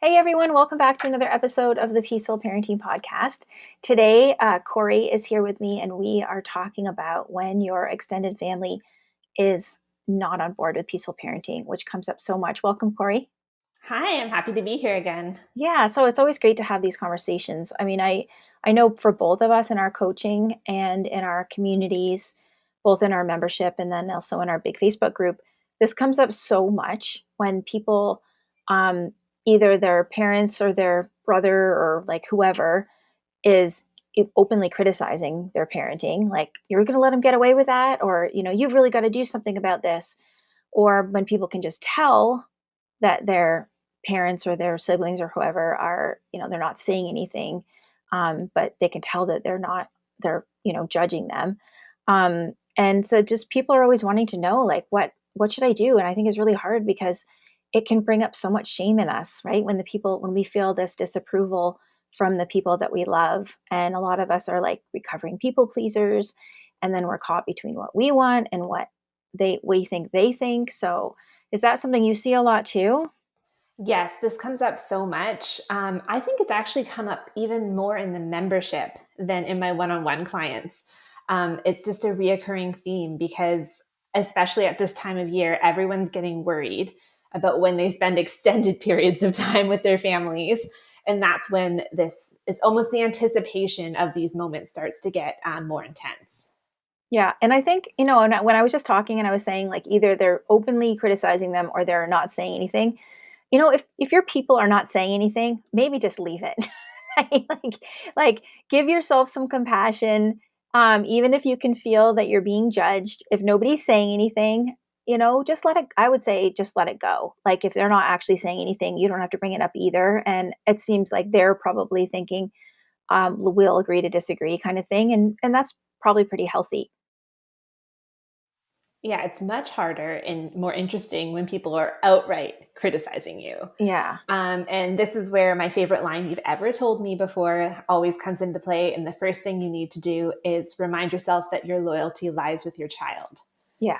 Hey everyone, welcome back to another episode of the Peaceful Parenting Podcast. Today, Corey is here with me, and we are talking about when your extended family is not on board with peaceful parenting, which comes up so much. Welcome, Corey. Hi, I'm happy to be here again. Yeah, so it's always great to have these conversations. I know for both of us in our coaching and in our communities, both in our membership and then also in our big Facebook group, this comes up so much when people, um, either their parents or their brother or like whoever is openly criticizing their parenting, like you're going to let them get away with that, or you've really got to do something about this, or when people can just tell that their parents or their siblings or whoever are, they're not saying anything, but they can tell that they're judging them. And so just people are always wanting to know, like, what should I do? And I think it's really hard because it can bring up so much shame in us, right? When we feel this disapproval from the people that we love. And a lot of us are like recovering people pleasers. And then we're caught between what we want and what we think they think. So is that something you see a lot too? Yes, this comes up so much. I think it's actually come up even more in the membership than in my one-on-one clients. It's just a reoccurring theme because, especially at this time of year, everyone's getting worried about when they spend extended periods of time with their families. And that's when it's almost the anticipation of these moments starts to get more intense. Yeah. And I think, when I was just talking and I was saying like either they're openly criticizing them or they're not saying anything, if your people are not saying anything, maybe just leave it. Right? Like give yourself some compassion. Even if you can feel that you're being judged, if nobody's saying anything, just let it, I would say just let it go. Like if they're not actually saying anything, you don't have to bring it up either. And it seems like they're probably thinking, we'll agree to disagree kind of thing. And that's probably pretty healthy. Yeah, it's much harder and more interesting when people are outright criticizing you. Yeah. And this is where my favorite line you've ever told me before always comes into play. And the first thing you need to do is remind yourself that your loyalty lies with your child. Yeah.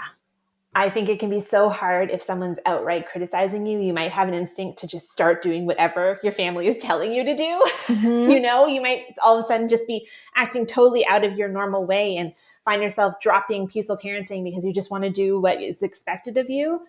I think it can be so hard if someone's outright criticizing you. You might have an instinct to just start doing whatever your family is telling you to do. Hmm. You might all of a sudden just be acting totally out of your normal way and find yourself dropping peaceful parenting because you just want to do what is expected of you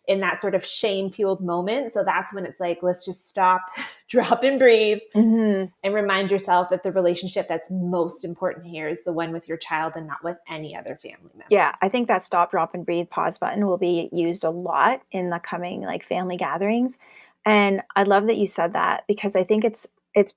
in that sort of shame fueled moment. So that's when it's like, let's just stop, drop and breathe, Hmm. and remind yourself that the relationship that's most important here is the one with your child and not with any other family member. Yeah, I think that stop, drop, and breathe pause button will be used a lot in the coming like family gatherings. And I love that you said that because I think it's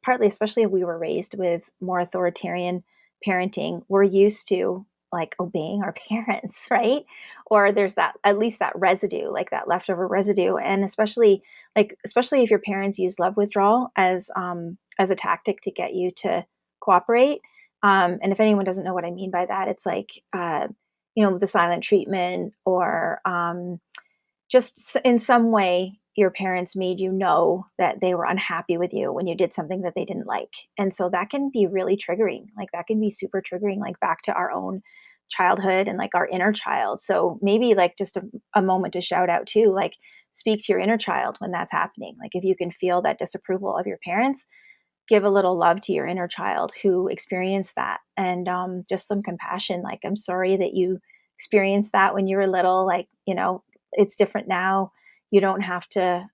partly, especially if we were raised with more authoritarian parenting, we're used to like obeying our parents, right? Or there's that at least that residue, like that leftover residue. And especially if your parents use love withdrawal as a tactic to get you to cooperate. And if anyone doesn't know what I mean by that, it's like the silent treatment or just in some way your parents made you know that they were unhappy with you when you did something that they didn't like. And so that can be really triggering. Like that can be super triggering, like back to our own childhood and like our inner child. So maybe like just a moment to shout out too, like speak to your inner child when that's happening. Like if you can feel that disapproval of your parents, give a little love to your inner child who experienced that, and just some compassion, like I'm sorry that you experienced that when you were little, like it's different now. You don't have to,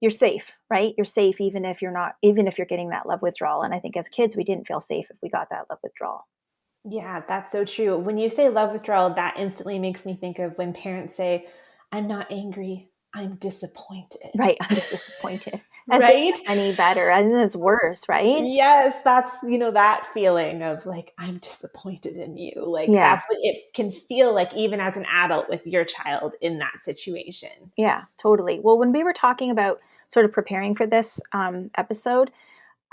you're safe, right? You're safe even if you're getting that love withdrawal. And I think as kids we didn't feel safe if we got that love withdrawal. Yeah, that's so true. When you say love withdrawal, that instantly makes me think of when parents say, I'm not angry, I'm disappointed. Right. I'm just disappointed. As if Right? that's any better, as if it's worse, right? Yes, that's, that feeling of like, I'm disappointed in you. Like, Yeah. that's what it can feel like, even as an adult with your child in that situation. Yeah, totally. Well, when we were talking about sort of preparing for this episode,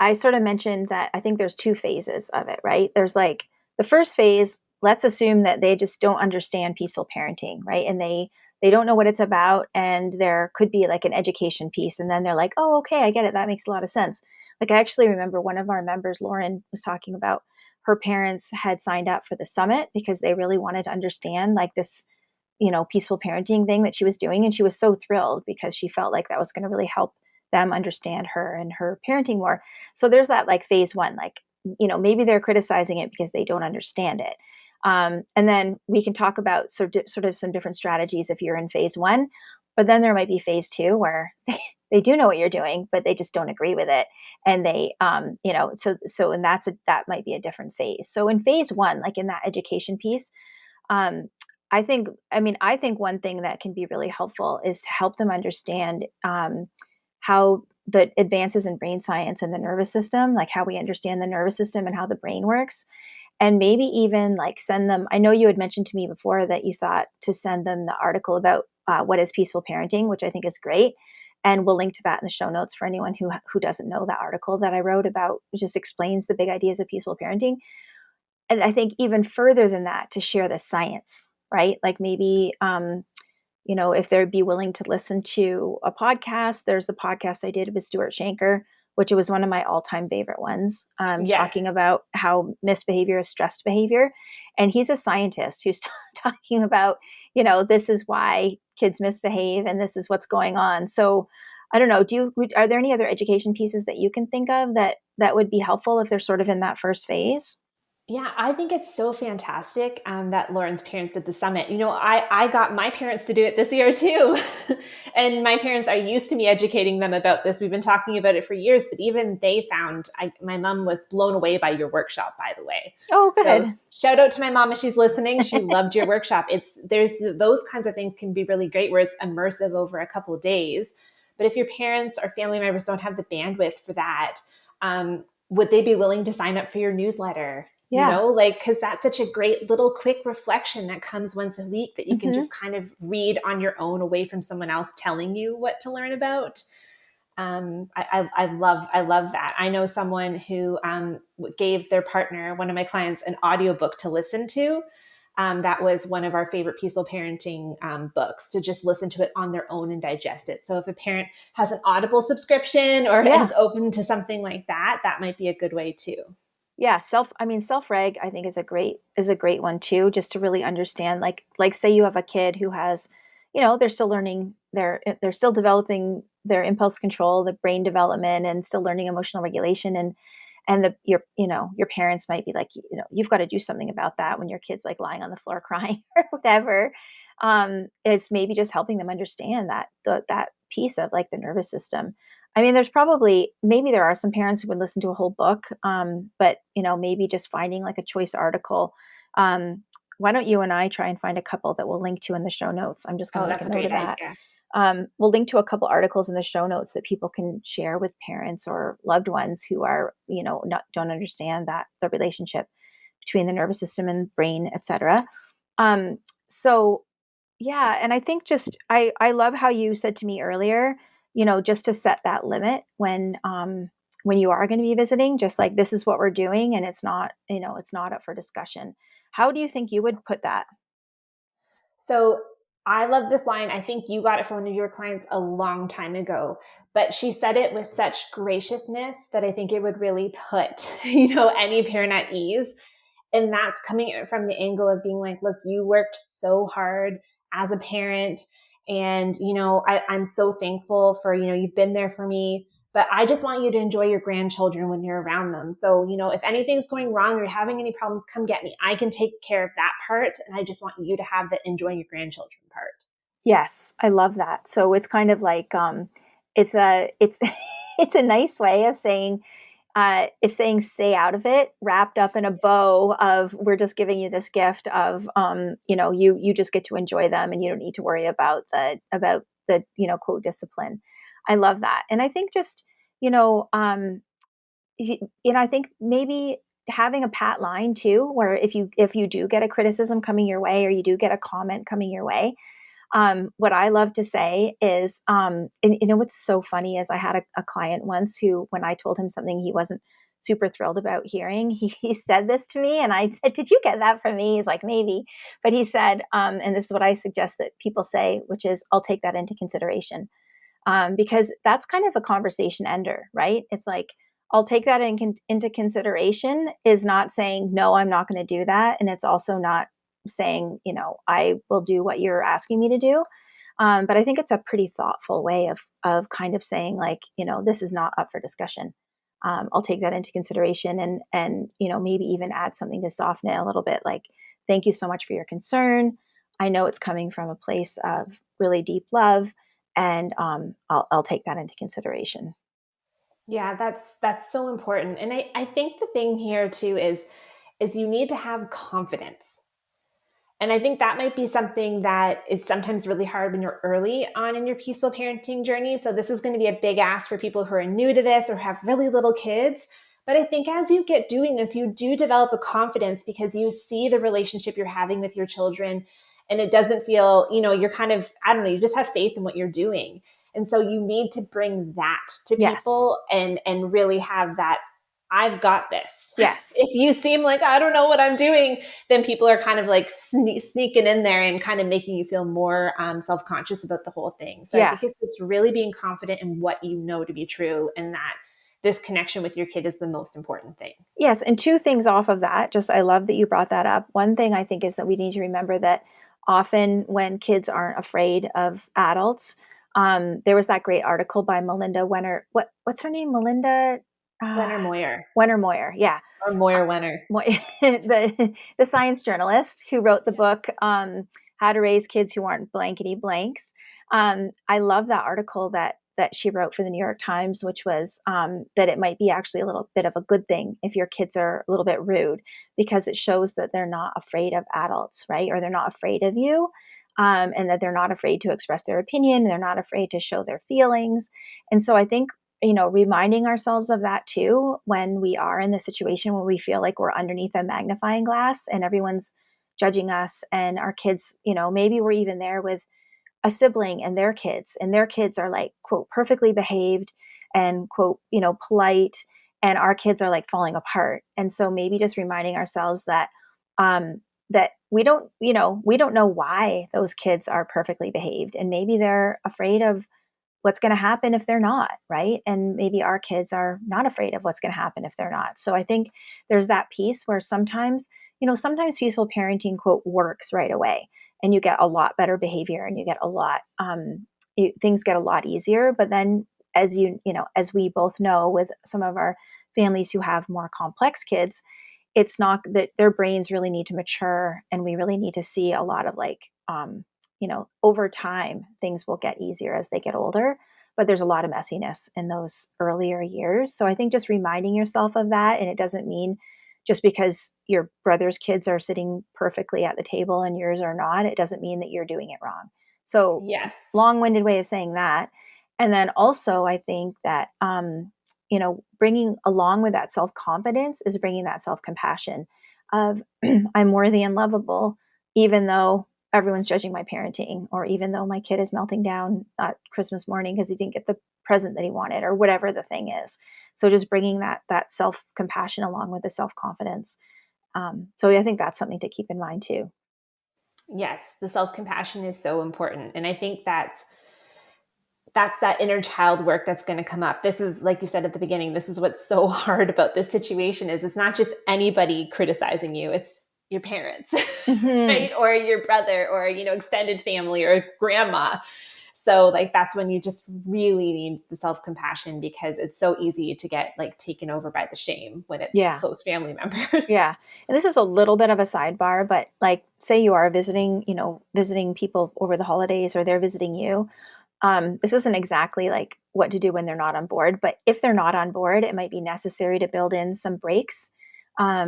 I sort of mentioned that I think there's two phases of it, right? There's like the first phase, let's assume that they just don't understand peaceful parenting, right? And they don't know what it's about, and there could be like an education piece, and then they're like, "Oh, okay, I get it. That makes a lot of sense." Like I actually remember one of our members, Lauren, was talking about her parents had signed up for the summit because they really wanted to understand like this, peaceful parenting thing that she was doing, and she was so thrilled because she felt like that was going to really help them understand her and her parenting more. So there's that like phase one, like, maybe they're criticizing it because they don't understand it. And then we can talk about sort of some different strategies if you're in phase one, but then there might be phase two where they do know what you're doing, but they just don't agree with it. And they, and that might be a different phase. So in phase one, like in that education piece, um, I think one thing that can be really helpful is to help them understand how the advances in brain science and the nervous system, like how we understand the nervous system and how the brain works, and maybe even like send them. I know you had mentioned to me before that you thought to send them the article about what is peaceful parenting, which I think is great. And we'll link to that in the show notes for anyone who doesn't know that article that I wrote about, just explains the big ideas of peaceful parenting. And I think even further than that, to share the science, right? Like maybe, if they'd be willing to listen to a podcast, there's the podcast I did with Stuart Shanker, which was one of my all-time favorite ones, talking Yes. about how misbehavior is stressed behavior. And he's a scientist who's talking about, this is why kids misbehave and this is what's going on. So I don't know, are there any other education pieces that you can think of that would be helpful if they're sort of in that first phase? Yeah, I think it's so fantastic that Lauren's parents did the summit. I got my parents to do it this year too. And my parents are used to me educating them about this. We've been talking about it for years, but even they found my mom was blown away by your workshop, by the way. Oh, So good. shout out to my mom if she's listening. She loved your workshop. Those kinds of things can be really great where it's immersive over a couple of days. But if your parents or family members don't have the bandwidth for that, would they be willing to sign up for your newsletter? Yeah. Like, because that's such a great little quick reflection that comes once a week that you can Hmm. just kind of read on your own away from someone else telling you what to learn about. I love that. I know someone who gave their partner, one of my clients, an audiobook to listen to. That was one of our favorite peaceful parenting books, to just listen to it on their own and digest it. So if a parent has an Audible subscription or Yeah. is open to something like that, that might be a good way too. Yeah, self-reg I think is a great one too, just to really understand, like say you have a kid who has, they're still learning, they're still developing their impulse control, the brain development, and still learning emotional regulation. And your parents might be like, you've got to do something about that when your kid's like lying on the floor crying or whatever. It's maybe just helping them understand that piece of like the nervous system. I mean, maybe there are some parents who would listen to a whole book, but maybe just finding like a choice article. Why don't you and I try and find a couple that we'll link to in the show notes? I'm just going Oh, to make a that's a note great of that. idea. We'll link to a couple articles in the show notes that people can share with parents or loved ones who are, don't understand that the relationship between the nervous system and brain, etc. So yeah, and I think just I love how you said to me earlier, just to set that limit when you are going to be visiting, just like this is what we're doing and it's not up for discussion. How do you think you would put that? So I love this line. I think you got it from one of your clients a long time ago, but she said it with such graciousness that I think it would really put, any parent at ease. And that's coming from the angle of being like, look, you worked so hard as a parent. And, I'm so thankful for, you've been there for me, but I just want you to enjoy your grandchildren when you're around them. So, if anything's going wrong or you're having any problems, come get me. I can take care of that part. And I just want you to have the enjoying your grandchildren part. Yes, I love that. So it's kind of like it's it's a nice way of saying is saying stay out of it, wrapped up in a bow of we're just giving you this gift of you just get to enjoy them and you don't need to worry about the quote discipline. I love that. And I think just you know I think maybe having a pat line too, where if you do get a criticism coming your way or you do get a comment coming your way, what I love to say is, and what's so funny is I had a client once who, when I told him something he wasn't super thrilled about hearing, he said this to me, and I said, "Did you get that from me?" He's like, "Maybe," but he said, and this is what I suggest that people say, which is, "I'll take that into consideration," because that's kind of a conversation ender, right? It's like, I'll take that into consideration is not saying, no, I'm not going to do that. And it's also not saying, I will do what you're asking me to do. But I think it's a pretty thoughtful way of kind of saying, like, this is not up for discussion. I'll take that into consideration, and maybe even add something to soften it a little bit, like, thank you so much for your concern. I know it's coming from a place of really deep love, and I'll take that into consideration. Yeah, that's so important. And I think the thing here too is you need to have confidence. And I think that might be something that is sometimes really hard when you're early on in your peaceful parenting journey. So this is going to be a big ask for people who are new to this or have really little kids. But I think as you get doing this, you do develop a confidence because you see the relationship you're having with your children, and it doesn't feel, you're kind of, I don't know, you just have faith in what you're doing. And so you need to bring that to Yes. people and really have that, I've got this. Yes. If you seem like I don't know what I'm doing, then people are kind of like sneaking in there and kind of making you feel more self-conscious about the whole thing. So I Yeah. think it's just really being confident in what you know to be true, and that this connection with your kid is the most important thing. Yes, and two things off of that. Just I love that you brought that up. One thing I think is that we need to remember that often when kids aren't afraid of adults, there was that great article by Melinda Wenner. What's her name? Melinda uh, Wenner Moyer Wenner Moyer. Yeah, or Moyer Wenner. the science journalist who wrote the book How to Raise Kids Who Aren't Blankety Blanks. I love that article that she wrote for the New York Times, which was that it might be actually a little bit of a good thing if your kids are a little bit rude, because it shows that they're not afraid of adults, right? Or they're not afraid of you, and that they're not afraid to express their opinion. They're not afraid to show their feelings. And so I think reminding ourselves of that too when we are in the situation where we feel like we're underneath a magnifying glass and everyone's judging us, and our kids, maybe we're even there with a sibling and their kids are like, quote, perfectly behaved and, quote, polite, and our kids are like falling apart. And so maybe just reminding ourselves that that we don't know why those kids are perfectly behaved, and maybe they're afraid of what's going to happen if they're not, right? And maybe our kids are not afraid of what's going to happen if they're not. So I think there's that piece where sometimes peaceful parenting, quote, works right away, and you get a lot better behavior, and you get a lot, things get a lot easier. But then, as we both know, with some of our families who have more complex kids, it's not that their brains really need to mature, and we really need to see a lot of, like, over time things will get easier as they get older, but there's a lot of messiness in those earlier years. So I think just reminding yourself of that, and it doesn't mean just because your brother's kids are sitting perfectly at the table and yours are not, it doesn't mean that you're doing it wrong. So, Yes. long-winded way of saying that. And then also I think that bringing along with that self-confidence is bringing that self-compassion of I'm worthy and lovable, even though everyone's judging my parenting, or even though my kid is melting down at Christmas morning because he didn't get the present that he wanted, or whatever the thing is. So just bringing that self-compassion along with the self-confidence. So I think that's something to keep in mind too. Yes, the self-compassion is so important. And I think that's that inner child work that's going to come up. This is, like you said at the beginning, this is what's so hard about this situation is it's not just anybody criticizing you, it's your parents, Hmm. right? Or your brother, or extended family, or grandma. So like that's when you just really need the self-compassion, because it's so easy to get like taken over by the shame when it's Yeah. close family members. Yeah. And this is a little bit of a sidebar, but like, say you are visiting people over the holidays, or they're visiting you. This isn't exactly like what to do when they're not on board, but if they're not on board, it might be necessary to build in some breaks,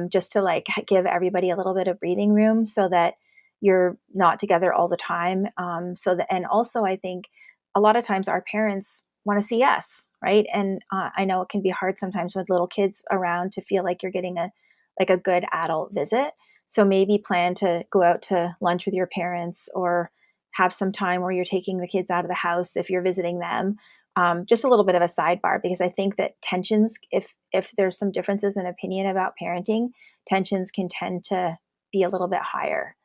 just to like give everybody a little bit of breathing room so that you're not together all the time. And also, I think a lot of times our parents want to see us, right? And I know it can be hard sometimes with little kids around to feel like you're getting a good adult visit. So maybe plan to go out to lunch with your parents, or have some time where you're taking the kids out of the house if you're visiting them. Just a little bit of a sidebar, because I think that tensions, if there's some differences in opinion about parenting, tensions can tend to be a little bit higher.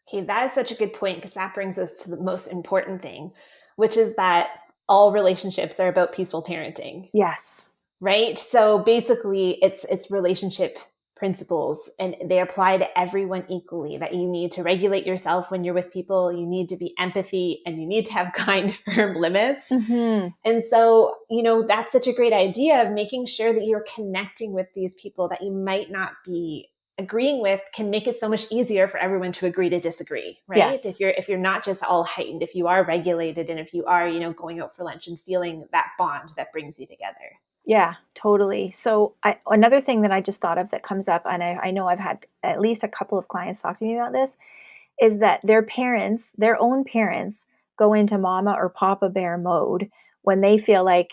Okay, that is such a good point, because that brings us to the most important thing, which is that all relationships are about peaceful parenting, Yes. right? So basically, it's relationship principles, and they apply to everyone equally, that you need to regulate yourself when you're with people, you need to be empathy, and you need to have kind, firm limits. Hmm. And so, that's such a great idea of making sure that you're connecting with these people that you might not be agreeing with, can make it so much easier for everyone to agree to disagree, right? Yes. If you're not just all heightened, if you are regulated, and if you are, going out for lunch and feeling that bond that brings you together. Yeah, totally. So another thing that I just thought of that comes up, and I know I've had at least a couple of clients talk to me about this, is that their parents, their own parents, go into mama or papa bear mode when they feel like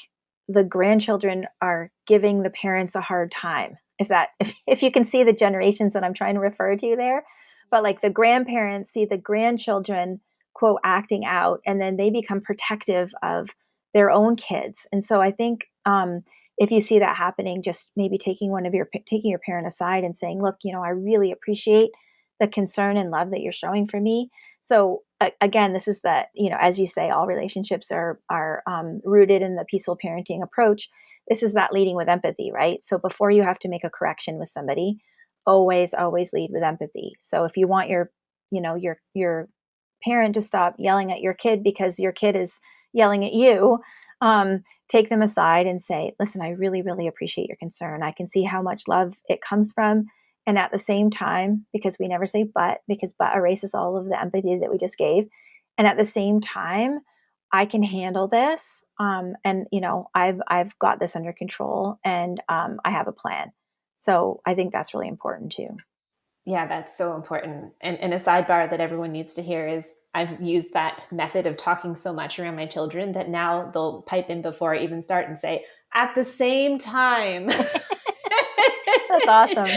the grandchildren are giving the parents a hard time. If you can see the generations that I'm trying to refer to there, but like the grandparents see the grandchildren quote acting out, and then they become protective of their own kids. And so I think if you see that happening, just maybe taking your parent aside and saying, look, I really appreciate the concern and love that you're showing for me. So again, this is that, as you say, all relationships are rooted in the peaceful parenting approach. This is that leading with empathy, right? So before you have to make a correction with somebody, always lead with empathy. So if you want your parent to stop yelling at your kid because your kid is yelling at you, take them aside and say, listen, I really, really appreciate your concern. I can see how much love it comes from. And at the same time, because we never say but, because but erases all of the empathy that we just gave. And at the same time, I can handle this. And I've got this under control, and I have a plan. So I think that's really important too. Yeah, that's so important. And a sidebar that everyone needs to hear is, I've used that method of talking so much around my children that now they'll pipe in before I even start and say, at the same time. That's awesome.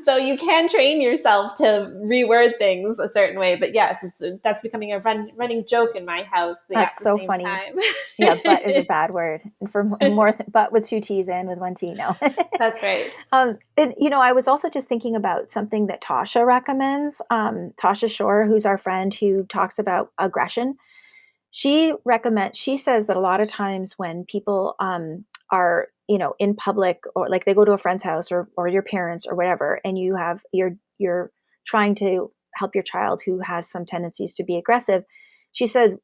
So you can train yourself to reword things a certain way. But yes, that's becoming a running joke in my house, the That's at the so same funny. time. Yeah, but is a bad word. And for more, but with two T's and with one T, no. That's right. And, I was also just thinking about something that Tasha recommends. Tasha Shore, who's our friend who talks about aggression. She says that a lot of times when people are, in public, or like they go to a friend's house, or your parents or whatever, and you're trying to help your child who has some tendencies to be aggressive. She said,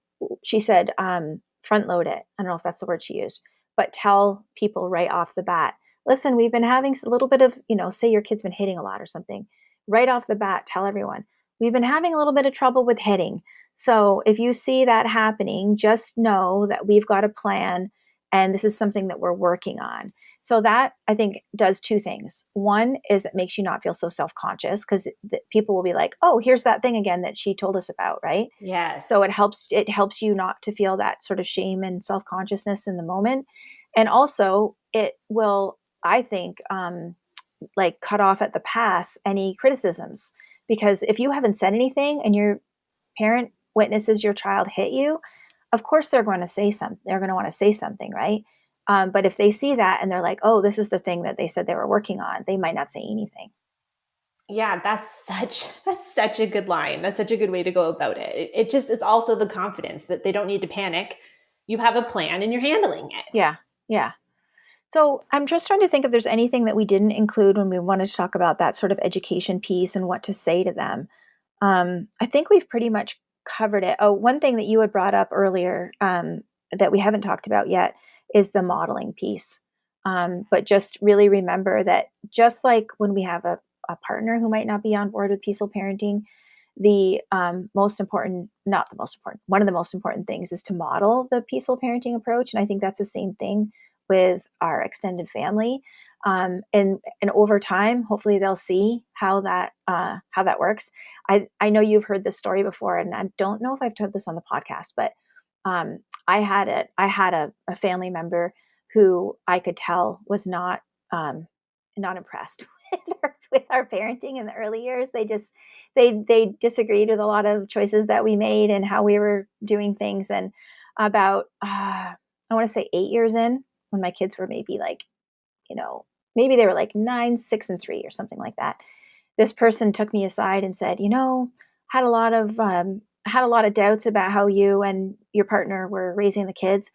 front load it. I don't know if that's the word she used, but tell people right off the bat, listen, we've been having a little bit of, say your kid's been hitting a lot or something. Right off the bat, tell everyone, we've been having a little bit of trouble with hitting. So if you see that happening, just know that we've got a plan, and this is something that we're working on. So that, I think, does two things. One is it makes you not feel so self-conscious, because people will be like, oh, here's that thing again that she told us about, right? So Yes. it helps you not to feel that sort of shame and self-consciousness in the moment. And also it will, I think, like cut off at the pass any criticisms, because if you haven't said anything and your parent witnesses your child hit you, of course they're going to say something. They're going to want to say something, right? But if they see that and they're like, "Oh, this is the thing that they said they were working on," they might not say anything. Yeah, that's such a good line. That's such a good way to go about it. It's also the confidence that they don't need to panic. You have a plan and you're handling it. Yeah, yeah. So I'm just trying to think if there's anything that we didn't include when we wanted to talk about that sort of education piece and what to say to them. I think we've pretty much covered it. Oh, one thing that you had brought up earlier, that we haven't talked about yet, is the modeling piece. But just really remember that, just like when we have a partner who might not be on board with peaceful parenting, the most important, not the most important, one of the most important things is to model the peaceful parenting approach. And I think that's the same thing with our extended family. And over time, hopefully they'll see how that works. I know you've heard this story before, and I don't know if I've told this on the podcast, but I had a family member who I could tell was not impressed with our parenting in the early years. They disagreed with a lot of choices that we made and how we were doing things. And about I want to say 8 years in, when my kids were maybe like, maybe they were like 9, 6, and 3 or something like that. This person took me aside and said, had a lot of had a lot of doubts about how you and your partner were raising the kids,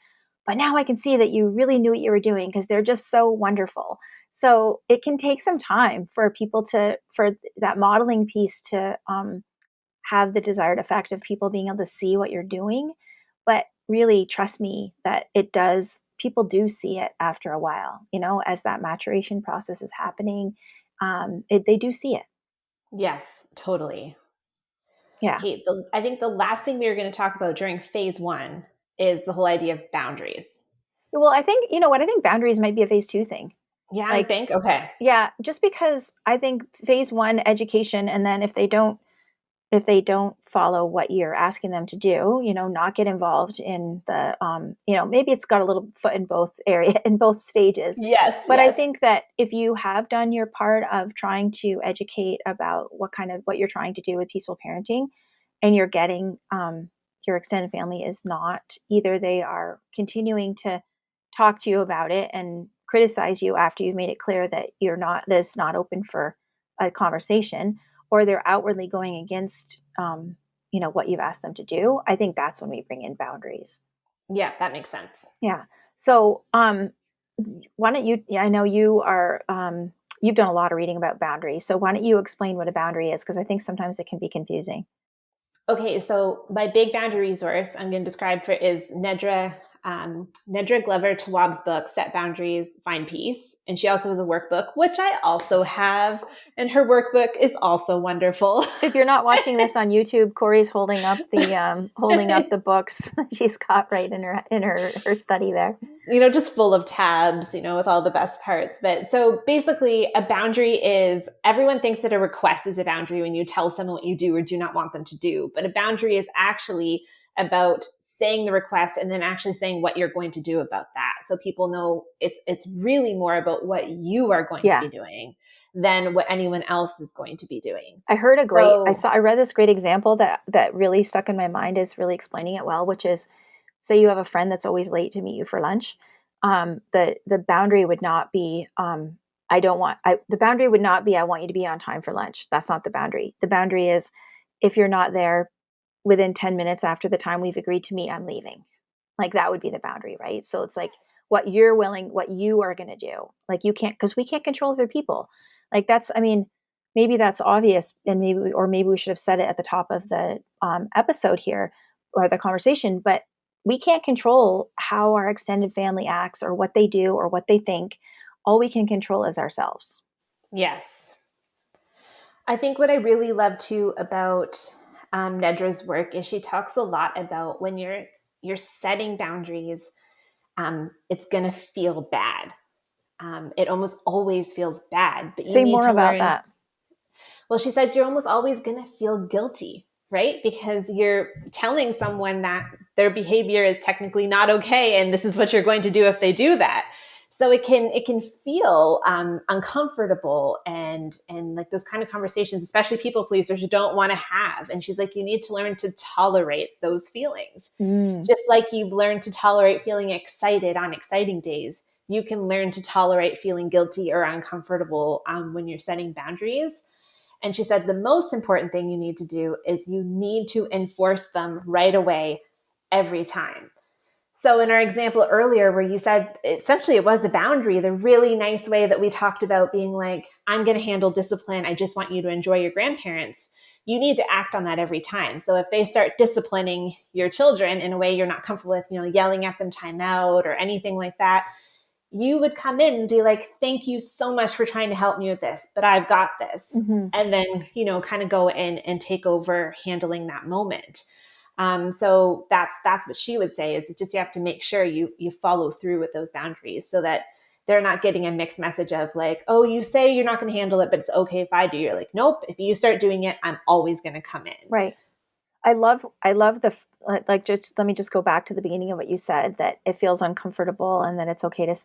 but now I can see that you really knew what you were doing, because they're just so wonderful. So it can take some time for people for that modeling piece to have the desired effect of people being able to see what you're doing. But really, trust me that it does, people do see it after a while, as that maturation process is happening. They do see it. Yes, totally. Yeah. Okay, I think the last thing we were going to talk about during phase one is the whole idea of boundaries. Well, I think, you know what, I think boundaries might be a phase two thing. Yeah, you Like, think? Okay. yeah, just because I think phase one education, and then if they don't follow what you're asking them to do, not get involved in the, maybe it's got a little foot in both area in both stages. Yes, But I yes. think that if you have done your part of trying to educate about what you're trying to do with peaceful parenting, and you're getting, your extended family is not, either they are continuing to talk to you about it and criticize you after you've made it clear that that's not open for a conversation, or they're outwardly going against, what you've asked them to do. I think that's when we bring in boundaries. Yeah, that makes sense. Yeah. So, why don't you? Yeah, I know you've done a lot of reading about boundaries. So why don't you explain what a boundary is? Because I think sometimes it can be confusing. Okay, so my big boundary resource I'm going to describe for is Nedra Glover Tawwab's book, Set Boundaries, Find Peace. And she also has a workbook, which I also have. And her workbook is also wonderful. If you're not watching this on YouTube, Corey's holding up the books she's got right in her study there. Just full of tabs, with all the best parts. But so basically, a boundary is everyone thinks that a request is a boundary when you tell someone what you do or do not want them to do. But a boundary is actually about saying the request and then actually saying what you're going to do about that. So people know it's really more about what you are going to Yeah. be doing than what anyone else is going to be doing. I So, read this great example that really stuck in my mind, is really explaining it well, which is, say you have a friend that's always late to meet you for lunch. The boundary would not be, the boundary would not be, I want you to be on time for lunch. That's not the boundary. The boundary is, if you're not there within 10 minutes after the time we've agreed to meet, I'm leaving. Like, that would be the boundary, right? So it's like what you are going to do. Like, you can't, because we can't control other people. Like, I mean, maybe that's obvious, and maybe we should have said it at the top of the episode here, or the conversation, but we can't control how our extended family acts or what they do or what they think. All we can control is ourselves. yes. I think what I really love too about Nedra's work is she talks a lot about when you're setting boundaries, it's going to feel bad. It almost always feels bad, but you Say need more to about learn. that. Well, she said you're almost always going to feel guilty, right? Because you're telling someone that their behavior is technically not okay, and this is what you're going to do if they do that. So it can feel uncomfortable, and like those kind of conversations, especially people pleasers don't want to have. And she's like, you need to learn to tolerate those feelings, Mm. just like you've learned to tolerate feeling excited on exciting days. You can learn to tolerate feeling guilty or uncomfortable when you're setting boundaries. And she said the most important thing you need to do is you need to enforce them right away every time. So, in our example earlier, where you said essentially it was a boundary, the really nice way that we talked about being like, I'm going to handle discipline. I just want you to enjoy your grandparents. You need to act on that every time. So, if they start disciplining your children in a way you're not comfortable with, yelling at them time out or anything like that, you would come in and be like, thank you so much for trying to help me with this, but I've got this. Hmm. And then, kind of go in and take over handling that moment. So that's what she would say, is just you have to make sure you follow through with those boundaries so that they're not getting a mixed message of like, oh, you say you're not going to handle it, but it's okay if I do. You're like, nope, if you start doing it, I'm always going to come in. Right. I love like, just let me just go back to the beginning of what you said, that it feels uncomfortable and that it's okay to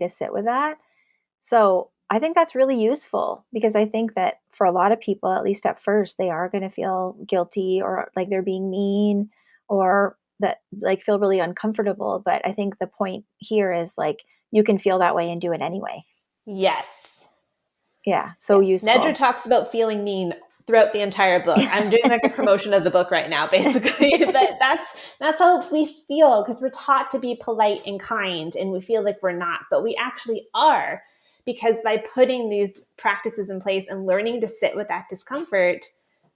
sit with that. So I think that's really useful, because I think that for a lot of people, at least at first, they are going to feel guilty, or like they're being mean, or that, like, feel really uncomfortable. But I think the point here is, like, you can feel that way and do it anyway. Yes. Yeah. So Yes. Nedra useful. talks about feeling mean throughout the entire book. I'm doing like a promotion of the book right now, basically. But that's how we feel, because we're taught to be polite and kind, and we feel like we're not, but we actually are, because by putting these practices in place and learning to sit with that discomfort,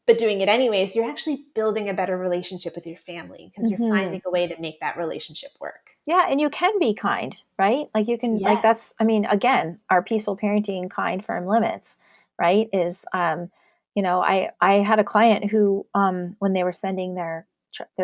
but doing it anyways, you're actually building a better relationship with your family because you're Hmm. finding a way to make that relationship work. Yeah, and you can be kind, right? Like you can, like Yes. that's, I mean, again, our peaceful parenting, kind, firm limits, right? Is, I had a client who, when they were sending their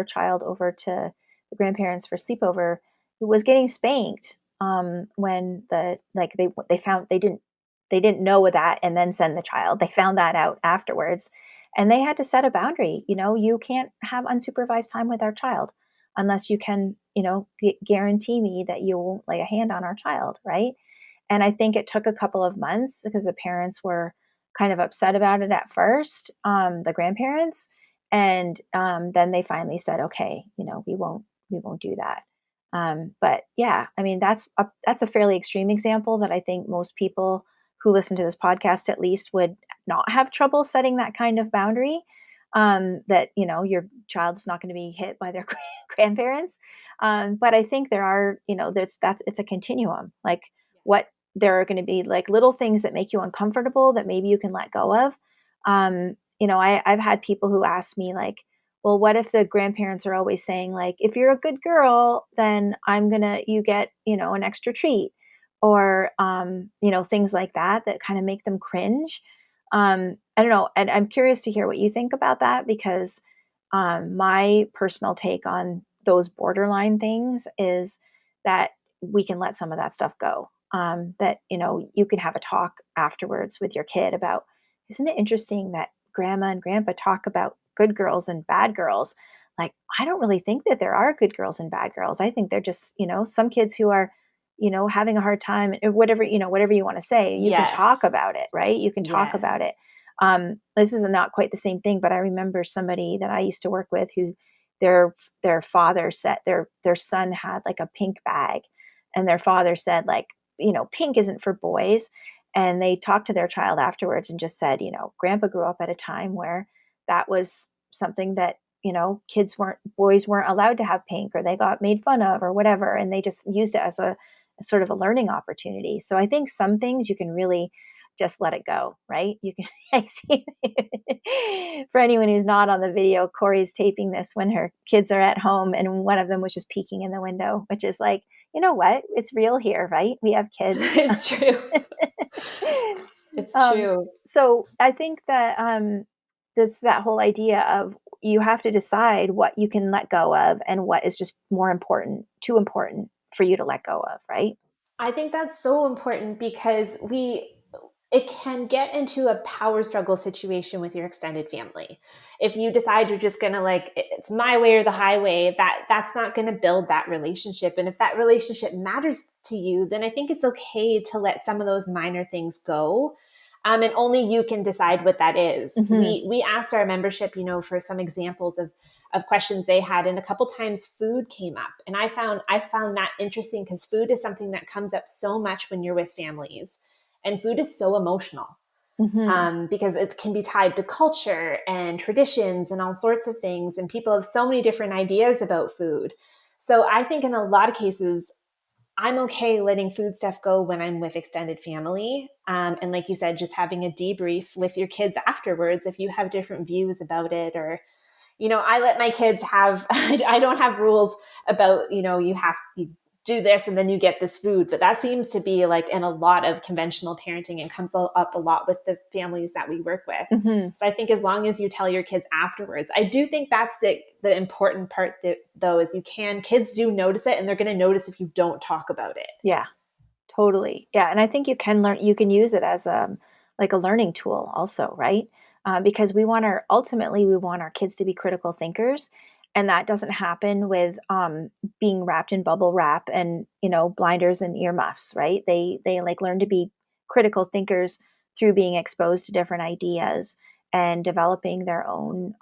child over to the grandparents for sleepover, who was getting spanked, when they found they didn't know that and then send the child. They found that out afterwards, and they had to set a boundary. You can't have unsupervised time with our child unless you can, guarantee me that you won't lay a hand on our child, right? And I think it took a couple of months because the parents were kind of upset about it at first, the grandparents, and then they finally said, "Okay, we won't do that." But yeah, I mean that's a fairly extreme example that I think most people who listen to this podcast at least would not have trouble setting that kind of boundary. That your child's not going to be hit by their grandparents. But I think there are, it's a continuum. Like what there are going to be like little things that make you uncomfortable that maybe you can let go of. I've had people who ask me like, well, what if the grandparents are always saying like, if you're a good girl, then you get, an extra treat, or, things like that kind of make them cringe. I don't know. And I'm curious to hear what you think about that because, my personal take on those borderline things is that we can let some of that stuff go. That, you can have a talk afterwards with your kid about, isn't it interesting that grandma and grandpa talk about good girls and bad girls? Like, I don't really think that there are good girls and bad girls. I think they're just, some kids who are, having a hard time, or whatever you want to say, you can talk Yes. about it, right? You can talk about it. Yes. This is not quite the same thing, but I remember somebody that I used to work with who their father said their son had like a pink bag, and their father said like, pink isn't for boys. And they talked to their child afterwards and just said, grandpa grew up at a time where that was something that, boys weren't allowed to have pink, or they got made fun of or whatever. And they just used it as a sort of a learning opportunity. So I think some things you can really just let it go, right? You can, I see, for anyone who's not on the video, Corey's taping this when her kids are at home, and one of them was just peeking in the window, which is like, you know what? It's real here, right? We have kids. It's true. It's um, true. so I think that, there's that whole idea of you have to decide what you can let go of and what is just too important for you to let go of, right? I think that's so important because it can get into a power struggle situation with your extended family. If you decide you're just going to like it's my way or the highway, that's not going to build that relationship. And if that relationship matters to you, then I think it's okay to let some of those minor things go. And only you can decide what that is. Hmm. We asked our membership, for some examples of questions they had, and a couple times food came up, and I found that interesting because food is something that comes up so much when you're with families, and food is so emotional, Hmm. because it can be tied to culture and traditions and all sorts of things, and people have so many different ideas about food. So I think in a lot of cases I'm okay letting food stuff go when I'm with extended family. And like you said, just having a debrief with your kids afterwards if you have different views about it. Or, I let my kids have, I don't have rules about, you do this and then you get this food. But that seems to be like in a lot of conventional parenting and comes up a lot with the families that we work with. Hmm. So I think as long as you tell your kids afterwards, I do think that's the important part though, is kids do notice it, and they're going to notice if you don't talk about it. Yeah. Totally. Yeah, and I think you can use it as, like a learning tool also, right? Because ultimately we want our kids to be critical thinkers, and that doesn't happen with, being wrapped in bubble wrap and, blinders and earmuffs, right? They like learn to be critical thinkers through being exposed to different ideas and developing their own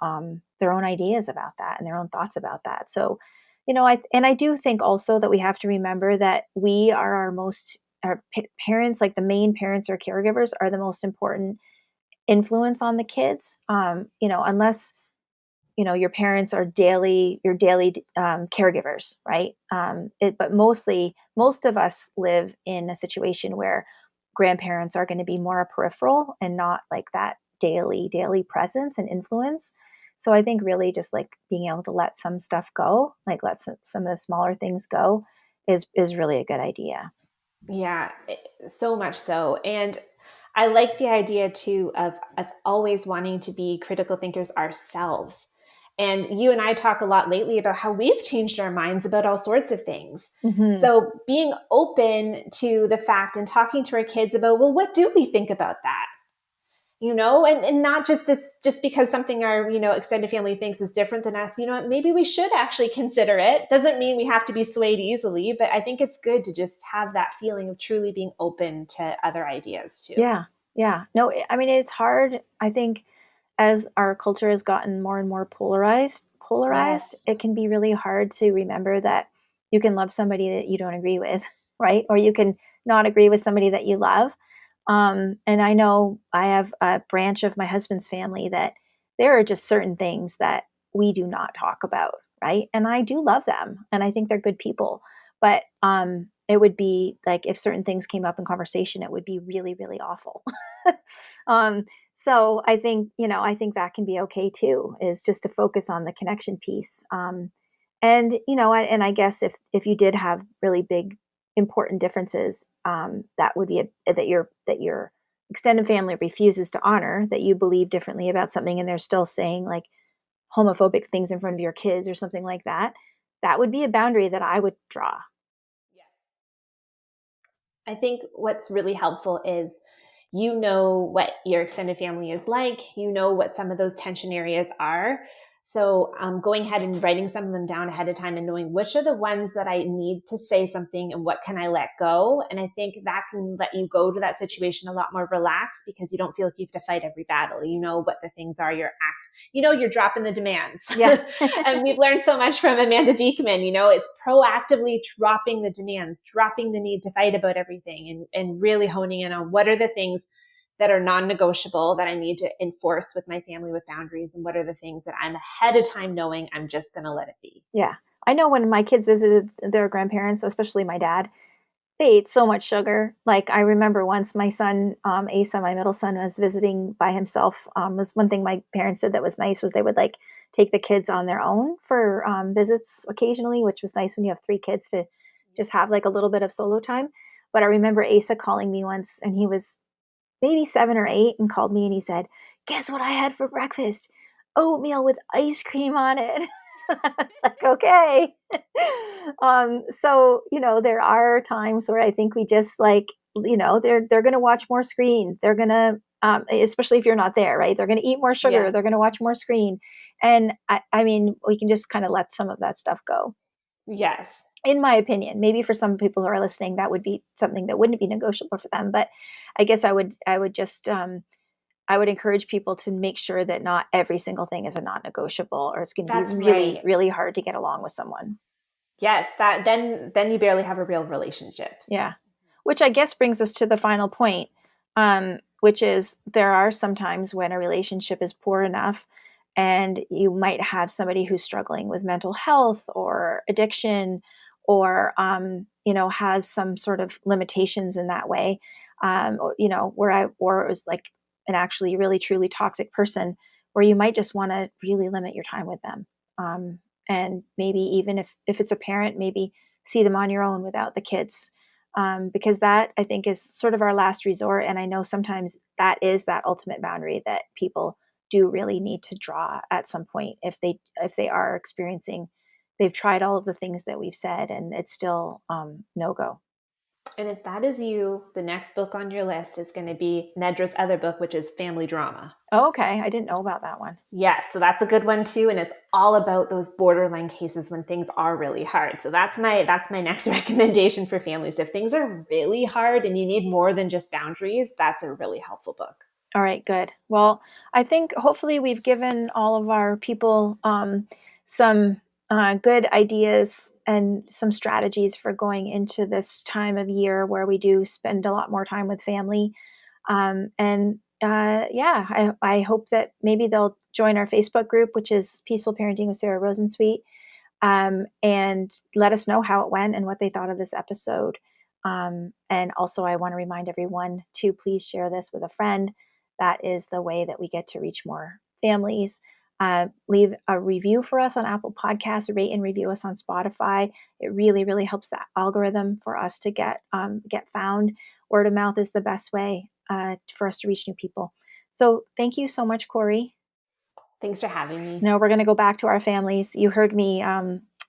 ideas about that and their own thoughts about that. So, I do think also that we have to remember that we are our parents, like the main parents or caregivers, are the most important influence on the kids. Unless your parents are your daily, caregivers, right? But most of us live in a situation where grandparents are going to be more peripheral and not like that daily presence and influence. So I think really just like being able to let some stuff go, like let some of the smaller things go, is really a good idea. Yeah, so much so. And I like the idea too of us always wanting to be critical thinkers ourselves. And you and I talk a lot lately about how we've changed our minds about all sorts of things. Hmm. So being open to the fact and talking to our kids about, well, what do we think about that? And not just because something our extended family thinks is different than us, maybe we should actually consider it. Doesn't mean we have to be swayed easily, but I think it's good to just have that feeling of truly being open to other ideas too. Yeah. Yeah. No, I mean, it's hard. I think as our culture has gotten more and more polarized, Yes. it can be really hard to remember that you can love somebody that you don't agree with, right? Or you can not agree with somebody that you love. And I know I have a branch of my husband's family that there are just certain things that we do not talk about, right? And I do love them and I think they're good people. But it would be like if certain things came up in conversation, it would be really, really awful. um, so I think that can be okay too, is just to focus on the connection piece. And and I guess if you did have really big, important differences, that would be that your extended family refuses to honor that you believe differently about something, and they're still saying like homophobic things in front of your kids or something like that. That would be a boundary that I would draw. Yes. I think what's really helpful is what your extended family is like, what some of those tension areas are. So, going ahead and writing some of them down ahead of time and knowing which are the ones that I need to say something and what can I let go. And I think that can let you go to that situation a lot more relaxed because you don't feel like you have to fight every battle. You know what the things are. You're dropping the demands. Yeah. And we've learned so much from Amanda Diekman. It's proactively dropping the demands, dropping the need to fight about everything, and really honing in on what are the things that are non-negotiable that I need to enforce with my family with boundaries, and what are the things that I'm ahead of time knowing I'm just going to let it be. Yeah. I know when my kids visited their grandparents, especially my dad, they ate so much sugar. Like I remember once my son, Asa, my middle son, was visiting by himself. Was one thing my parents did that was nice was they would like take the kids on their own for visits occasionally, which was nice when you have three kids to just have like a little bit of solo time. But I remember Asa calling me once, and he was maybe 7 or 8, and called me and he said, "Guess what I had for breakfast? Oatmeal with ice cream on it." I was like, okay. So there are times where I think we just like, they're going to watch more screen. They're going to, especially if you're not there, right? They're going to eat more sugar. They're Yes. going to watch more screen. And I mean, we can just kind of let some of that stuff go. Yes. In my opinion, maybe for some people who are listening, that would be something that wouldn't be negotiable for them. But I guess I would just, I would encourage people to make sure that not every single thing is a non-negotiable, or it's going to be That's really, right. really hard to get along with someone. Yes, that then you barely have a real relationship. Yeah. Which I guess brings us to the final point, which is there are some times when a relationship is poor enough and you might have somebody who's struggling with mental health or addiction or, has some sort of limitations in that way. Or it was like an actually really truly toxic person where you might just want to really limit your time with them. And maybe even if it's a parent, maybe see them on your own without the kids, because that I think is sort of our last resort. And I know sometimes that is that ultimate boundary that people do really need to draw at some point if they are experiencing, they've tried all of the things that we've said and it's still no go. And if that is you, the next book on your list is going to be Nedra's other book, which is Family Drama. Oh, okay, I didn't know about that one. Yes, so that's a good one too, and it's all about those borderline cases when things are really hard. So that's my next recommendation for families. If things are really hard and you need more than just boundaries, that's a really helpful book. All right, good. Well, I think hopefully we've given all of our people some good ideas and some strategies for going into this time of year where we do spend a lot more time with family. And yeah, I hope that maybe they'll join our Facebook group, which is Peaceful Parenting with Sarah Rosensweet, and let us know how it went and what they thought of this episode. And also, I want to remind everyone to please share this with a friend. That is the way that we get to reach more families. Leave a review for us on Apple Podcasts, rate and review us on Spotify. It really, really helps the algorithm for us to get found. Word of mouth is the best way for us to reach new people. So thank you so much, Corey. Thanks for having me. Now we're going to go back to our families. You heard me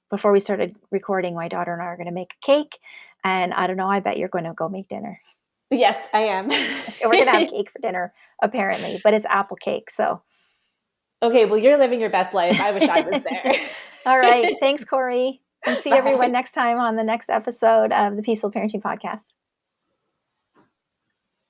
before we started recording. My daughter and I are going to make a cake, and I don't know. I bet you're going to go make dinner. Yes, I am. We're going to have cake for dinner, apparently, but it's apple cake. So, Okay, well, you're living your best life. I wish I was all right. there. Thanks, Corey, and see everyone Bye. next time on the next episode of the Peaceful Parenting Podcast.